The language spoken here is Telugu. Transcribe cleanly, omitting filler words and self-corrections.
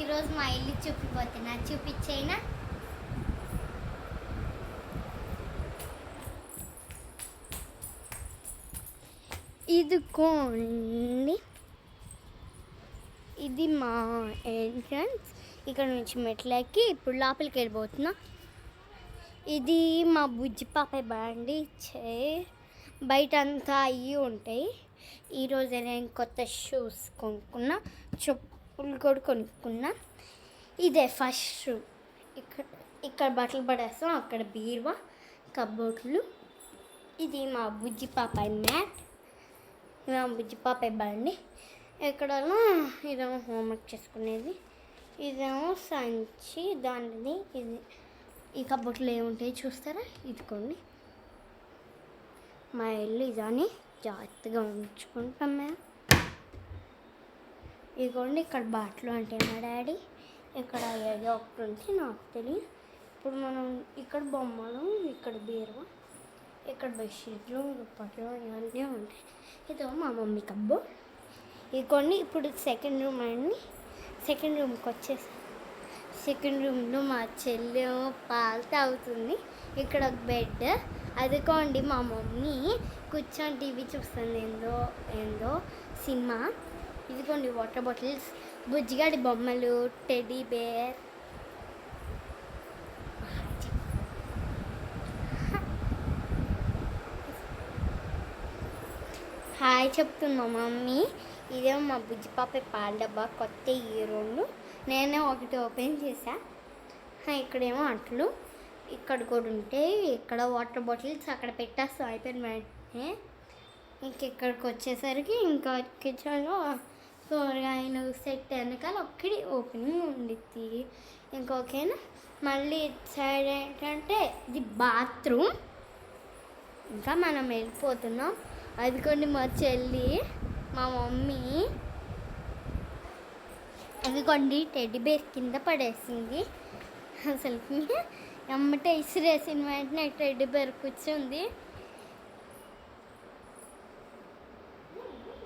ఈరోజు మా ఇల్లు చూపిపోతున్నా, చూపించేనా? ఇదిగోండి, ఇది మా ఎంట్రన్స్. ఇక్కడ నుంచి మెట్లకి ఇప్పుడు లోపలికి వెళ్ళిపోతున్నా. ఇది మా బుజ్జి పాప బండి. బయట అంతా అయ్యి ఉంటాయి. ఈరోజు నేను కొత్త షూస్ కొనుక్కున్నా, చెప్పులు కూడా కొనుక్కున్నా. ఇదే ఫస్ట్ రూమ్. ఇక్కడ బట్టలు పడేస్తాం, అక్కడ బీరువా, కబోర్డ్లు. ఇది మా బుజ్జి పాప మ్యాట్, మా బుజ్జి పాప బండి. ఎక్కడైనా ఇదేమో హోంవర్క్ చేసుకునేది, ఇదేమో సంచి దానిది. ఇది ఈ కబోర్డ్లో ఏముంటాయి చూస్తారా? ఇదిగోండి, మా ఇల్లు ఇదని జాగ్రత్తగా ఉంచుకుంటాం మేము. ఇదిగోండి, ఇక్కడ బాటలు అంటే మా డాడీ, ఇక్కడ ఏదో ఒకటి ఉంటే నాకు తెలియదు. ఇప్పుడు మనం ఇక్కడ బొమ్మలు, ఇక్కడ బీరువా, ఇక్కడ బెడ్షీట్లు, దుప్పట్లు ఇవన్నీ ఉంటాయి. ఇదో మా మమ్మీ కబ్బు. ఇదిగోండి, ఇప్పుడు సెకండ్ రూమ్ అండి. సెకండ్ రూమ్కి వచ్చేసి సెకండ్ రూమ్లో మా చెల్లి పాలు తాగుతుంది. ఇక్కడ ఒక బెడ్. అదిగోండి, మా మమ్మీ కూర్చొని టీవీ చూస్తుంది, ఏందో సినిమా. ఇదిగోండి వాటర్ బాటిల్స్, బుజ్జిగాడి బొమ్మలు, టెడ్డీ బేర్. హాయ్ చెప్తున్నా మమ్మీ. ఇదేమో మా బుజ్జి పాప పాల డబ్బా, కొత్త హీరోలు. నేనే ఒకటి ఓపెన్ చేశా. ఇక్కడేమో అట్లు, ఇక్కడ కూడా ఉంటాయి. ఇక్కడ వాటర్ బాటిల్స్ అక్కడ పెట్టేస్తాం అయిపోయిన వెంటనే. ఇక్కడికి వచ్చేసరికి ఇంకా కిచెన్లో కూరగాయలు సెట్ వెనకాల ఒక్కడి ఓపెనింగ్ ఉండిద్ది. ఇంకొకేనా మళ్ళీ సైడ్ ఏంటంటే ఇది బాత్రూమ్. ఇంకా మనం వెళ్ళిపోతున్నాం. అదిగోండి మా చెల్లి, మా మమ్మీ. అదిగోండి టెడ్డీ బేర్ కింద పడేసింది. అసలు ఎమ్మటే ఇసిరేసిన వెంటనే టెడ్డీ బేర్ కూర్చుంది.